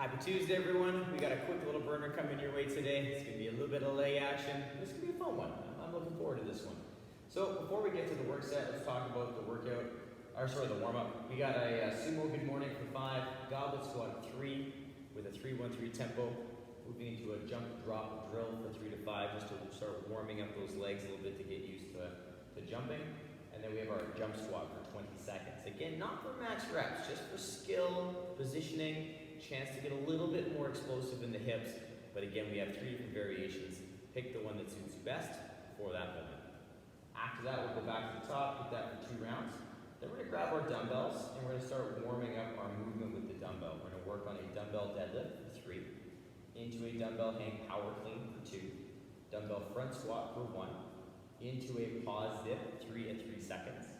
Happy Tuesday, everyone. We got a quick little burner coming your way today. It's going to be a little bit of leg action. This is going to be a fun one. I'm looking forward to this one. So before we get to the work set, let's talk about the workout, the warm-up. We got a Sumo good morning for 5, Goblet Squat 3 with a 3-1-3 tempo. Moving into a jump drop drill for 3 to 5 just to start warming up those legs a little bit to get used to jumping. And then we have our jump squat for 20 seconds. Again, not for max reps, just for skill, positioning, chance to get a little bit more explosive in the hips. But again, we have 3 different variations. Pick the one that suits you best for that moment. After that, we'll go back to the top, hit that for 2 rounds. Then we're gonna grab our dumbbells and we're gonna start warming up our movement with the dumbbell. We're gonna work on a dumbbell deadlift for 3, into a dumbbell hang power clean for 2, dumbbell front squat for 1, into a pause dip, 3 at 3 seconds,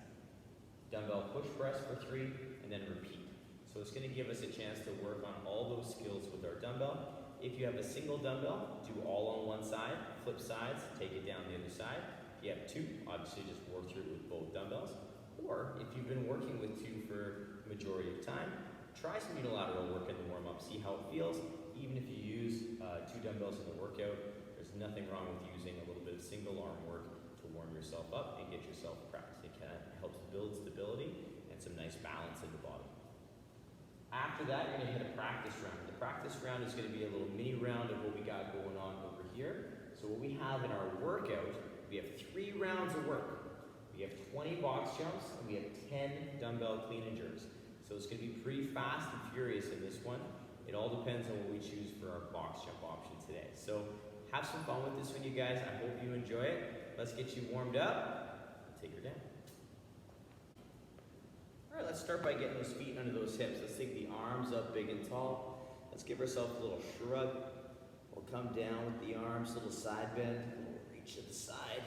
dumbbell push press for 3, and then repeat. So it's going to give us a chance to work on all those skills with our dumbbell. If you have a single dumbbell, do all on one side, flip sides, take it down the other side. If you have 2, obviously just work through it with both dumbbells. Or if you've been working with 2 for the majority of time, try some unilateral work in the warm-up, see how it feels. Even if you use 2 dumbbells in the workout, there's nothing wrong with using a little bit of single arm work to warm yourself up and get yourself prepped. It helps build stability and some nice balance in the body. After that, you're going to hit a practice round. The practice round is going to be a little mini round of what we got going on over here. So what we have in our workout, we have 3 rounds of work. We have 20 box jumps and we have 10 dumbbell clean and jerks. So it's going to be pretty fast and furious in this one. It all depends on what we choose for our box jump option today. So have some fun with this one, you guys. I hope you enjoy it. Let's get you warmed up. Take her down. All right, let's start by getting those feet under those hips. Let's take the arms up big and tall. Let's give ourselves a little shrug. We'll come down with the arms, little side bend, a little reach to the side.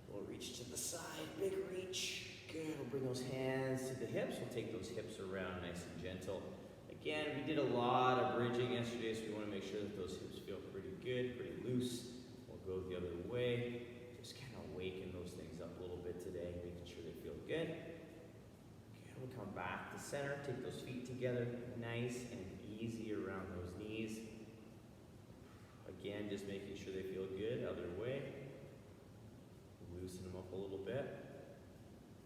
We'll reach to the side, big reach. Good, we'll bring those hands to the hips. We'll take those hips around nice and gentle. Again, we did a lot of bridging yesterday, so we want to make sure that those hips feel pretty good, pretty loose. We'll go the other way. Just kind of waken those things up a little bit today, making sure they feel good. We'll come back to center, take those feet together, nice and easy around those knees. Again, just making sure they feel good, other way. Loosen them up a little bit.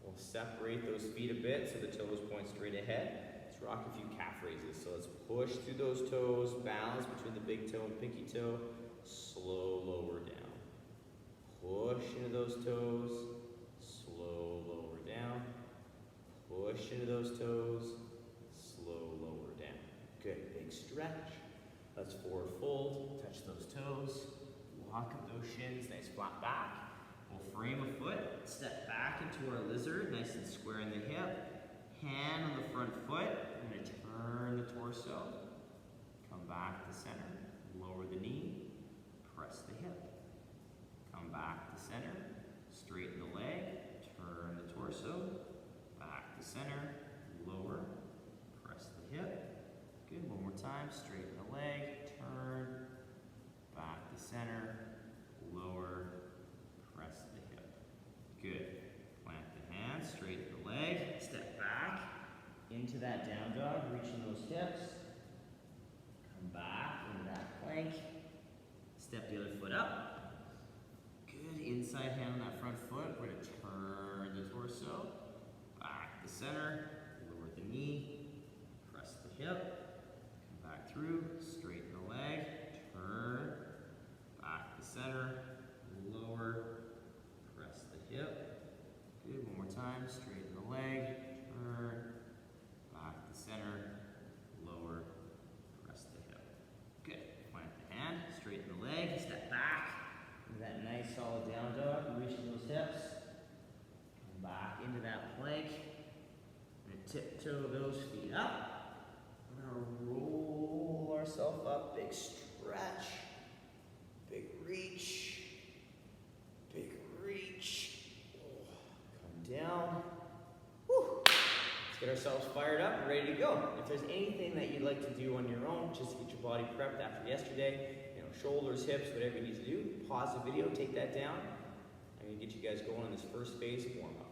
We'll separate those feet a bit so the toes point straight ahead. Let's rock a few calf raises. So let's push through those toes, balance between the big toe and pinky toe, slow lower down. Push into those toes, slow lower down. Push into those toes, slow lower down. Good, big stretch. Let's forward fold, touch those toes, walk up those shins, nice flat back. We'll frame a foot, step back into our lizard, nice and square in the hip. Hand on the front foot, I'm gonna turn the torso, come back to center, lower the knee, press the hip. Come back to center, straighten the leg, turn the torso, back to center, lower, press the hip. Good, one more time, straighten the leg, turn, back to center, lower, press the hip. Good, plant the hands, straighten the leg, step back into that down dog, reaching those hips. Come back into that plank, step the other foot up. Good, inside hand on that front foot, we're gonna turn the torso. Back to center, lower the knee, press the hip, come back through, straighten the leg, turn, back to center, lower, press the hip. Good, one more time, straighten the leg, turn, back to center, lower, press the hip. Good, plant the hand, straighten the leg, step back into that nice solid down dog, reaching those hips. Back into that plank, and tiptoe those feet up. We're gonna roll ourselves up, big stretch, big reach, big reach. Come down. Whew. Let's get ourselves fired up and ready to go. If there's anything that you'd like to do on your own, just to get your body prepped after yesterday, shoulders, hips, whatever you need to do, pause the video, take that down. I'm gonna get you guys going on this first phase of warm-up.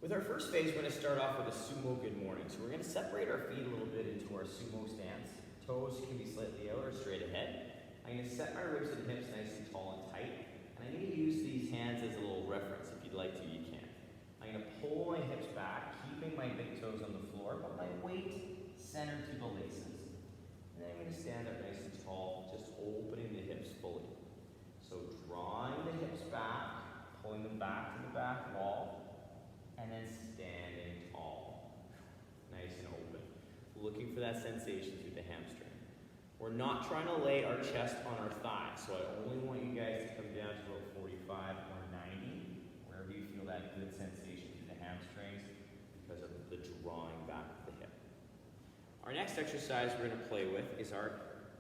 With our first phase, we're going to start off with a Sumo good morning. So we're going to separate our feet a little bit into our Toes can be slightly out or straight ahead. I'm going to set my ribs and hips nice and tall and tight. And I'm going to use these hands as a little reference. If you'd like to, you can. I'm going to pull my hips back, keeping my big toes on the floor, but my weight centered to the laces. And then I'm going to stand up nice and tall, just opening the hips fully. So drawing the hips back, pulling them back to the back wall, and then standing tall. Nice and open. Looking for that sensation through the hamstring. We're not trying to lay our chest on our thighs, so I only want you guys to come down to about 45 or 90, wherever you feel that good sensation through the hamstrings because of the drawing back of the hip. Our next exercise we're going to play with is our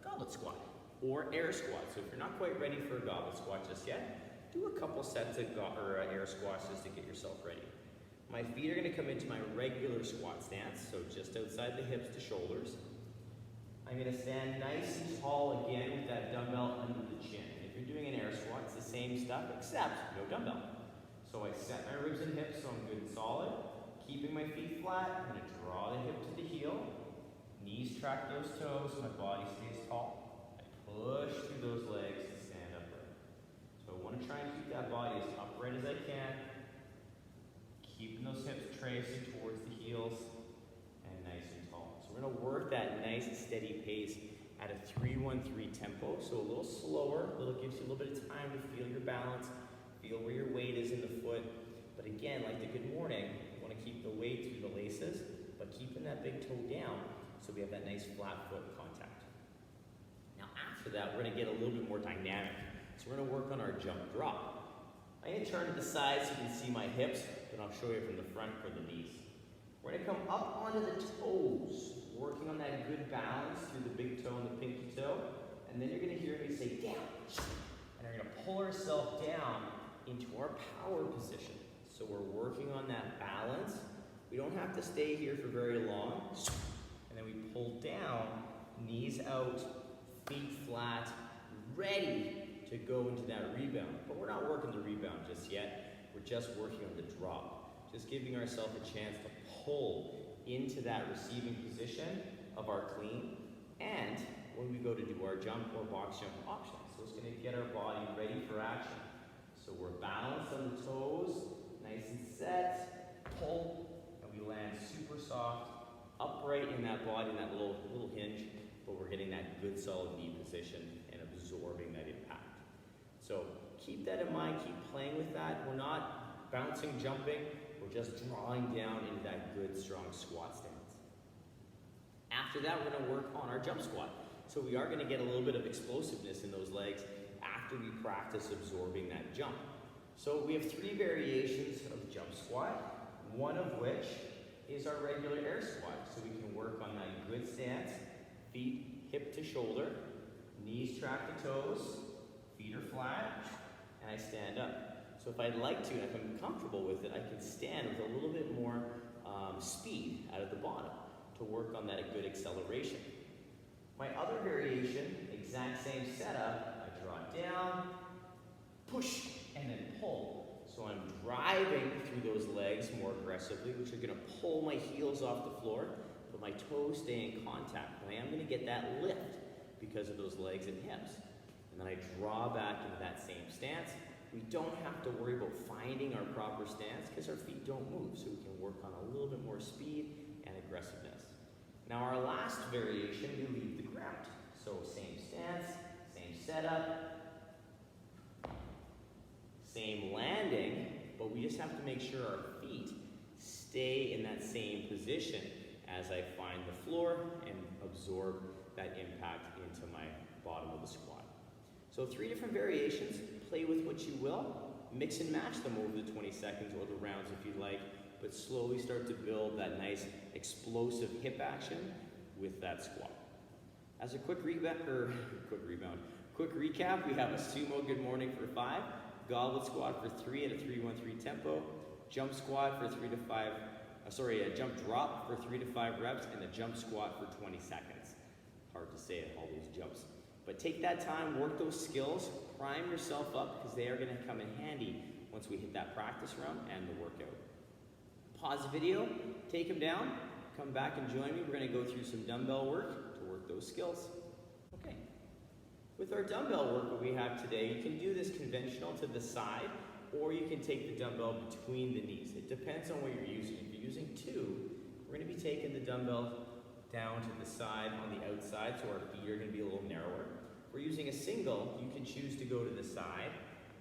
goblet squat or air squat. So if you're not quite ready for a goblet squat just yet, do a couple sets of air squats just to get yourself ready. My feet are going to come into my regular squat stance, so just outside the hips to shoulders. I'm going to stand nice and tall again with that dumbbell under the chin. If you're doing an air squat, it's the same stuff except no dumbbell. So I set my ribs and hips so I'm good and solid. Keeping my feet flat, I'm going to draw the hip to the heel. Knees track those toes, my body stays tall. I push through those legs to stand upright. So I want to try and keep that body as upright as I can. Keeping those hips tracing towards the heels and nice and tall. So we're going to work that nice steady pace at a 3-1-3 tempo. So a little slower, gives you a little bit of time to feel your balance, feel where your weight is in the foot. But again, like the good morning, you want to keep the weight through the laces, but keeping that big toe down so we have that nice flat foot contact. Now after that, we're going to get a little bit more dynamic. So we're going to work on our jump drop. I'm going to turn to the side so you can see my hips, but I'll show you from the front for the knees. We're going to come up onto the toes, working on that good balance through the big toe and the pinky toe. And then you're going to hear me say down. And we're going to pull ourselves down into our power position. So we're working on that balance. We don't have to stay here for very long. And then we pull down, knees out, feet flat, ready to go into that rebound. But we're not working the rebound just yet. We're just working on the drop. Just giving ourselves a chance to pull into that receiving position of our clean. And when we go to do our jump or box jump option. So it's going to get our body ready for action. So we're balanced on the toes, nice and set, pull, and we land super soft, upright in that body, in that little hinge, but we're getting that good solid knee position and absorbing that impact. So keep that in mind, keep playing with that. We're not bouncing, jumping, we're just drawing down into that good, strong squat stance. After that, we're going to work on our jump squat. So we are going to get a little bit of explosiveness in those legs after we practice absorbing that jump. So we have 3 variations of the jump squat, one of which is our regular air squat. So we can work on that good stance, feet hip to shoulder, knees track the toes, feet are flat, and I stand up. So if I'd like to, and if I'm comfortable with it, I can stand with a little bit more speed out of the bottom to work on that good acceleration. My other variation, exact same setup, I draw down, push, and then pull. So I'm driving through those legs more aggressively, which are going to pull my heels off the floor, but my toes stay in contact. And I am going to get that lift because of those legs and hips. And then I draw back into that same stance. We don't have to worry about finding our proper stance because our feet don't move, so we can work on a little bit more speed and aggressiveness. Now our last variation, we leave the ground. So same stance, same setup, same landing, but we just have to make sure our feet stay in that same position as I find the floor and absorb that impact into my bottom of the squat. So 3 different variations, play with what you will, mix and match them over the 20 seconds or the rounds if you'd like, but slowly start to build that nice explosive hip action with that squat. As a quick recap, we have a sumo good morning for 5, goblet squat for 3 at a 3-1-3 tempo, jump squat for a jump drop for 3 to 5 reps, and a jump squat for 20 seconds. Hard to say it, all those jumps. But take that time, work those skills, prime yourself up because they are going to come in handy once we hit that practice round and the workout. Pause the video, take them down, come back and join me. We're going to go through some dumbbell work to work those those skills. Okay. With our dumbbell work that we have today, you can do this conventional to the side, or you can take the dumbbell between the knees. It depends on what you're using. If you're using two, we're going to be taking the dumbbell down to the side on the outside, so our feet are going to be a little narrower. If we're using a single, you can choose to go to the side,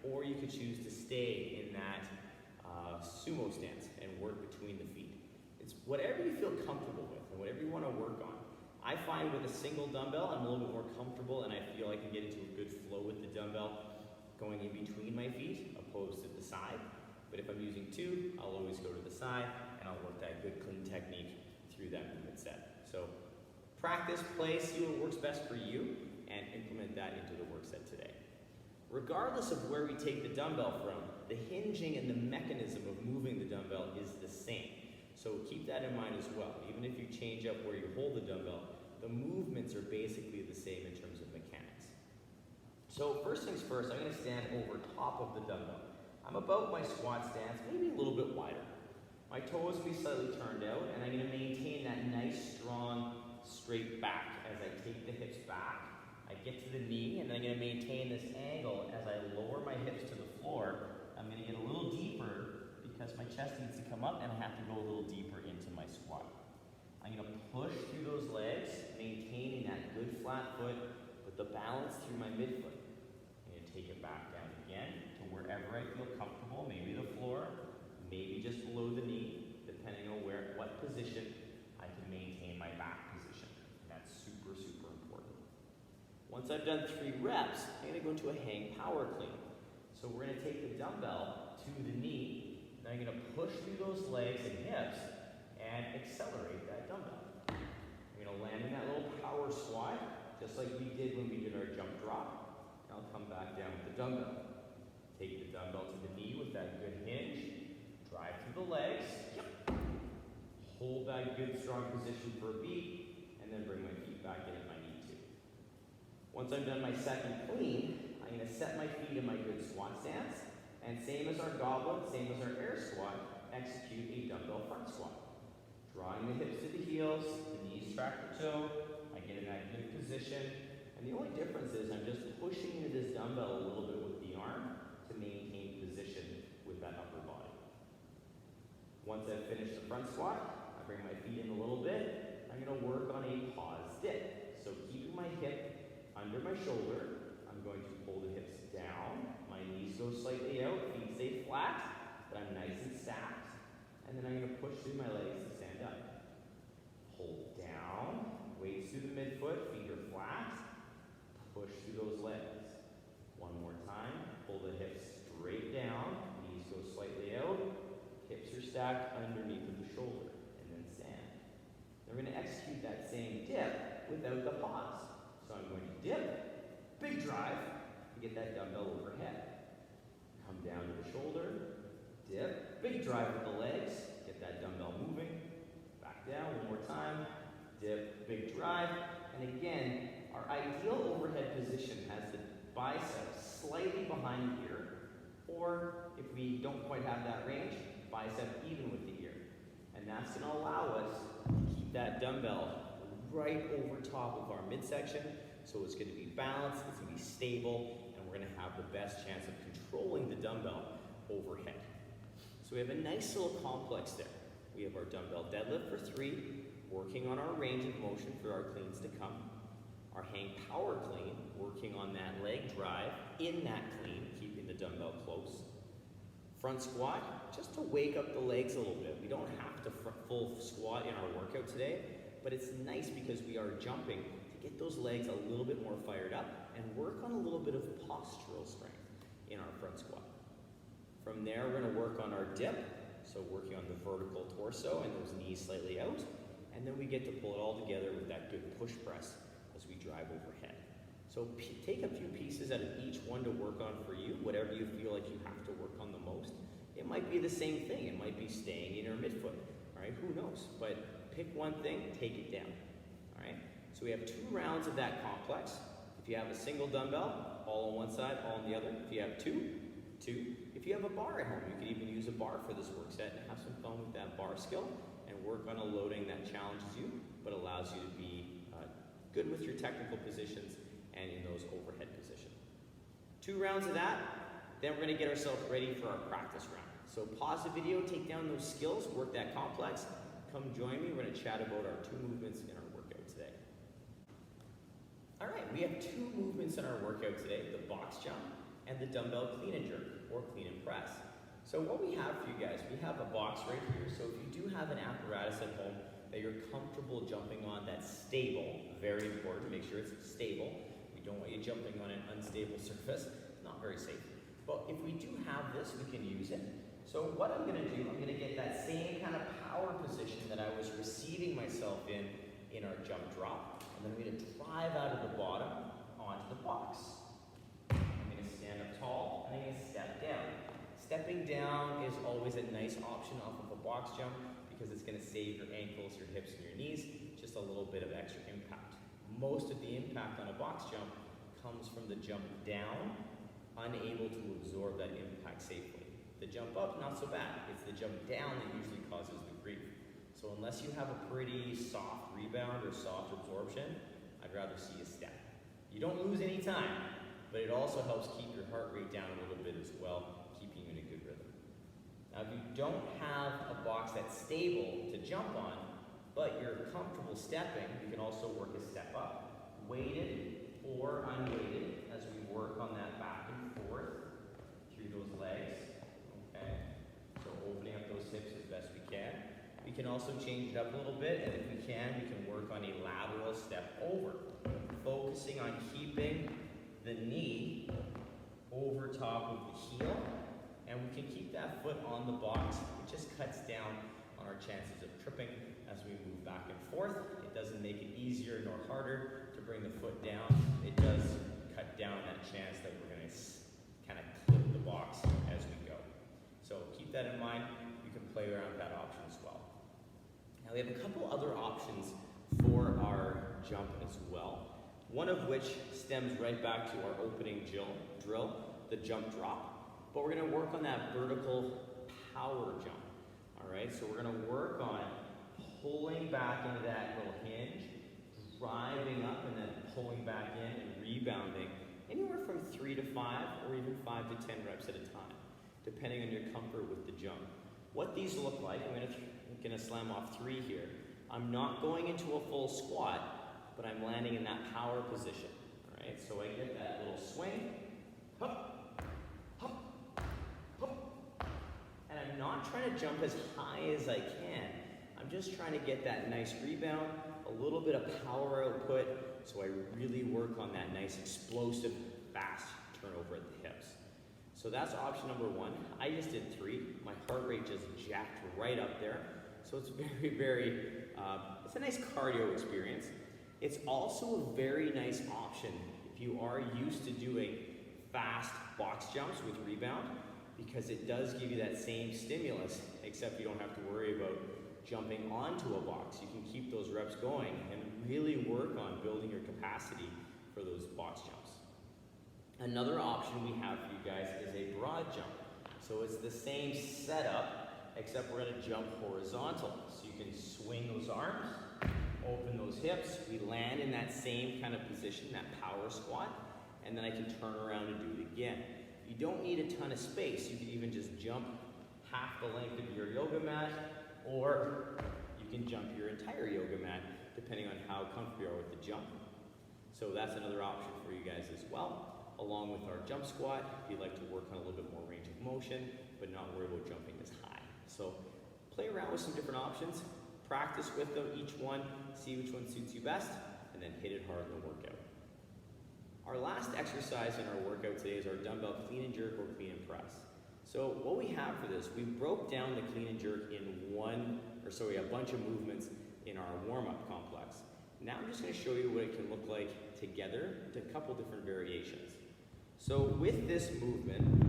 or you could choose to stay in that sumo stance and work between the feet. It's whatever you feel comfortable with and whatever you want to work on. I find with a single dumbbell, I'm a little bit more comfortable and I feel I can get into a good flow with the dumbbell going in between my feet opposed to the side. But if I'm using two, I'll always go to the side and I'll work that good clean technique through that movement set. So practice, play, see what works best for you and implement that into the work set today. Regardless of where we take the dumbbell from, the hinging and the mechanism of moving the dumbbell is the same. So keep that in mind as well. Even if you change up where you hold the dumbbell, the movements are basically the same in terms of mechanics. So first things first, I'm going to stand over top of the dumbbell. I'm about my squat stance, maybe a little bit wider. My toes will be slightly turned out, and I'm going to maintain that nice, strong, straight back as I take the hips back. I get to the knee, and then I'm going to maintain this angle as I lower my hips to the floor. I'm going to get a little deeper because my chest needs to come up, and I have to go a little deeper into my squat. I'm going to push through those legs, maintaining that good flat foot with the balance through my midfoot. I'm going to take it back down again to wherever I feel comfortable, maybe the floor, maybe just below the knee, depending on what position I can maintain my back position. And that's super, super important. Once I've done 3 reps, I'm going to go into a hang power clean. So we're going to take the dumbbell to the knee, and I'm going to push through those legs and hips and accelerate that dumbbell. I'm going to land in that little power squat, just like we did when we did our jump drop. And I'll come back down with the dumbbell. Take the dumbbell to the knee with that good hinge, drive through the legs, hold that good strong position for a beat, and then bring my feet back in if I need to. Once I've done my second clean, I'm going to set my feet in my good squat stance, and same as our goblet, same as our air squat, execute a dumbbell front squat. Drawing the hips to the heels, the knees track the toe, I get in that good position, and the only difference is I'm just pushing into this dumbbell a little bit with the arm to maintain position with that upper body. Once I've finished the front squat, I bring my feet in a little bit, I'm going to work on a pause dip. So keeping my hip under my shoulder, I'm going to pull the hips down, my knees go slightly out, feet stay flat, but I'm nice and stacked. And then I'm going to push through my legs to stand up. Hold down, weights through the midfoot, feet are flat, push through those legs. One more time, pull the hips straight down, knees go slightly out, hips are stacked underneath of the shoulder, and then stand. Then we're going to execute that same dip without the pause. So I'm going to dip, big drive, to get that dumbbell overhead. Come down to the shoulder, dip, big drive with the legs, get that dumbbell moving. Back down one more time, dip, big drive. And again, our ideal overhead position has the biceps slightly behind the ear, or if we don't quite have that range, bicep even with the ear. And that's going to allow us to keep that dumbbell right over top of our midsection, so it's going to be balanced, it's going to be stable, and we're going to have the best chance of controlling the dumbbell overhead. So we have a nice little complex there. We have our dumbbell deadlift for 3, working on our range of motion for our cleans to come. Our hang power clean, working on that leg drive in that clean, keeping the dumbbell close. Front squat, just to wake up the legs a little bit. We don't have to full squat in our workout today, but it's nice because we are jumping to get those legs a little bit more fired up and work on a little bit of postural strength in our front squat. From there, we're going to work on our dip, so working on the vertical torso and those knees slightly out, and then we get to pull it all together with that good push press as we drive overhead. So take a few pieces out of each one to work on for you, whatever you feel like you have to work on the most. It might be the same thing, it might be staying in your midfoot, all right, who knows? But pick one thing, take it down, all right? So we have 2 rounds of that complex. If you have a single dumbbell, all on one side, all on the other. If you have 2, 2. If you have a bar at home, you can even use a bar for this work set and have some fun with that bar skill and work on a loading that challenges you but allows you to be Good with your technical positions and in those overhead positions. 2 rounds of that, then we're gonna get ourselves ready for our practice round. So pause the video, take down those skills, work that complex. Come join me, we're gonna chat about our 2 movements in our workout today. All right, we have 2 movements in our workout today, the box jump and the dumbbell clean and jerk, or clean and press. So what we have for you guys, we have a box right here. So if you do have an apparatus at home that you're comfortable jumping on that's stable, very important, make sure it's stable. We don't want you jumping on an unstable surface, not very safe. But if we do have this, we can use it. So what I'm gonna do, I'm gonna get that same kind of power position that I was receiving myself in our jump drop. And then I'm gonna drive out of the bottom onto the box. I'm gonna stand up tall, and I'm gonna step down. Stepping down is always a nice option off of a box jump because it's gonna save your ankles, your hips, and your knees, just a little bit of extra impact. Most of the impact on a box jump comes from the jump down, unable to absorb that impact safely. The jump up, not so bad. It's the jump down that usually causes the grief. So unless you have a pretty soft rebound or soft absorption, I'd rather see you step. You don't lose any time, but it also helps keep your heart rate down a little bit as well, keeping you in a good rhythm. Now if you don't have a box that's stable to jump on, but you're comfortable stepping, you can also work a step up, weighted or unweighted, as we work on that back and forth through those legs. Okay, so opening up those hips as best we can. We can also change it up a little bit, and if we can work on a lateral step over, focusing on keeping the knee over top of the heel, and we can keep that foot on the box. It just cuts down on our chances of tripping as we move back and forth. It doesn't make it easier nor harder to bring the foot down. It does cut down that chance that we're going to kind of clip the box as we go. So keep that in mind. You can play around with that option as well. Now we have a couple other options for our jump as well. One of which stems right back to our opening drill, the jump drop. But we're going to work on that vertical power jump. All right, so we're going to work on pulling back into that little hinge, driving up and then pulling back in and rebounding anywhere from 3 to 5 or even 5 to 10 reps at a time, depending on your comfort with the jump. What these look like, I'm going to slam off 3 here. I'm not going into a full squat, but I'm landing in that power position. All right, so I get that little swing, hop, hop, hop, and I'm not trying to jump as high as I can. I'm just trying to get that nice rebound, a little bit of power output, so I really work on that nice explosive, fast turnover at the hips. So that's option number 1. I just did 3. My heart rate just jacked right up there. So it's very, it's a nice cardio experience. It's also a very nice option if you are used to doing fast box jumps with rebound, because it does give you that same stimulus, except you don't have to worry about jumping onto a box. You can keep those reps going and really work on building your capacity for those box jumps. Another option we have for you guys is a broad jump. So it's the same setup, except we're going to jump horizontal. So you can swing those arms, open those hips. We land in that same kind of position, that power squat, and then I can turn around and do it again. You don't need a ton of space. You can even just jump half the length of your yoga mat, or you can jump your entire yoga mat, depending on how comfortable you are with the jump. So that's another option for you guys as well. Along with our jump squat, if you'd like to work on a little bit more range of motion, but not worry about jumping as high. So play around with some different options, practice with them, each one, see which one suits you best, and then hit it hard in the workout. Our last exercise in our workout today is our dumbbell clean and jerk or clean and press. So what we have for this, we broke down the clean and jerk in a bunch of movements in our warm-up complex. Now I'm just going to show you what it can look like together to a couple different variations. So with this movement,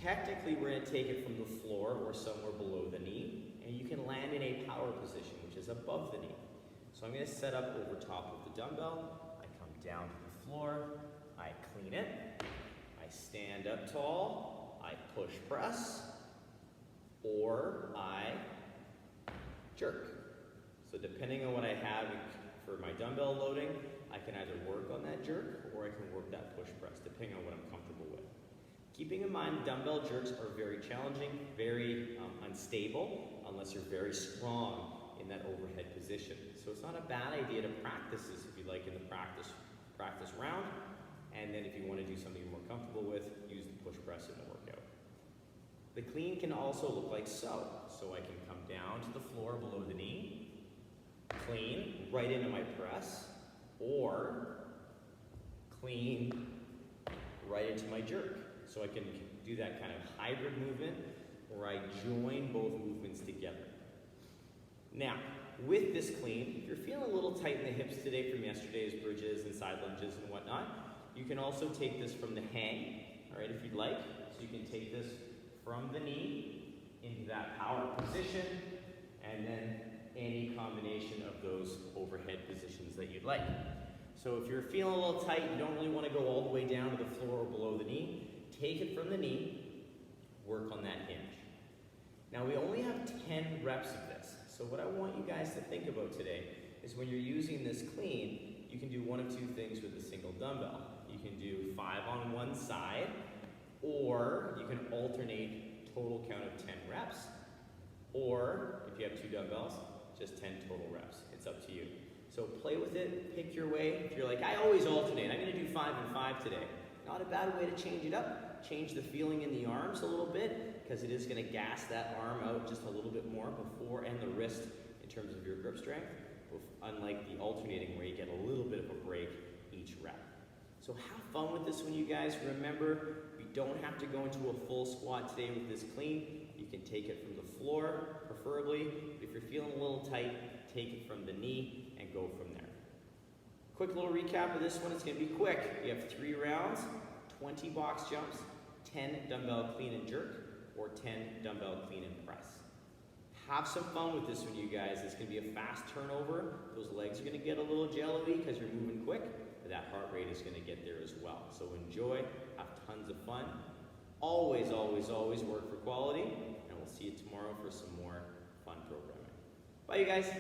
technically we're going to take it from the floor or somewhere below the knee, and you can land in a power position, which is above the knee. So I'm going to set up over top of the dumbbell, I come down to the floor, I clean it, I stand up tall, I push press, or I jerk. So depending on what I have for my dumbbell loading, I can either work on that jerk or I can work that push press, depending on what I'm comfortable with. Keeping in mind, dumbbell jerks are very challenging, very unstable, unless you're very strong in that overhead position. So it's not a bad idea to practice this if you like in the practice round. And then if you want to do something you're more comfortable with, use the push press in the workout. The clean can also look like so. So I can come down to the floor below the knee, clean right into my press, or clean right into my jerk. So I can do that kind of hybrid movement where I join both movements together. Now, with this clean, if you're feeling a little tight in the hips today from yesterday's bridges and side lunges and whatnot, you can also take this from the hang, all right, if you'd like. So you can take this from the knee into that power position, and then any combination of those overhead positions that you'd like. So if you're feeling a little tight, you don't really want to go all the way down to the floor or below the knee, take it from the knee, work on that hinge. Now we only have 10 reps of this. So what I want you guys to think about today is when you're using this clean, you can do one of two things with a single dumbbell. You can do 5 on one side, or you can alternate total count of 10 reps, or if you have 2 dumbbells, just 10 total reps. It's up to you. So play with it, pick your way. If you're like, I always alternate, I'm gonna do 5 and 5 today. Not a bad way to change it up. Change the feeling in the arms a little bit, because it is gonna gas that arm out just a little bit more before, and the wrist in terms of your grip strength, unlike the alternating where you get a little bit of a break each rep. So have fun with this one, you guys. Remember, you don't have to go into a full squat today with this clean. You can take it from the floor, preferably. If you're feeling a little tight, take it from the knee and go from there. Quick little recap of this one. It's going to be quick. You have 3 rounds, 20 box jumps, 10 dumbbell clean and jerk, or 10 dumbbell clean and press. Have some fun with this one, you guys. It's going to be a fast turnover. Those legs are going to get a little jello-y because you're moving quick, but that heart rate is going to get there as well. So enjoy, have tons of fun. Always, always, always work for quality, and we'll see you tomorrow for some more fun programming. Bye, you guys.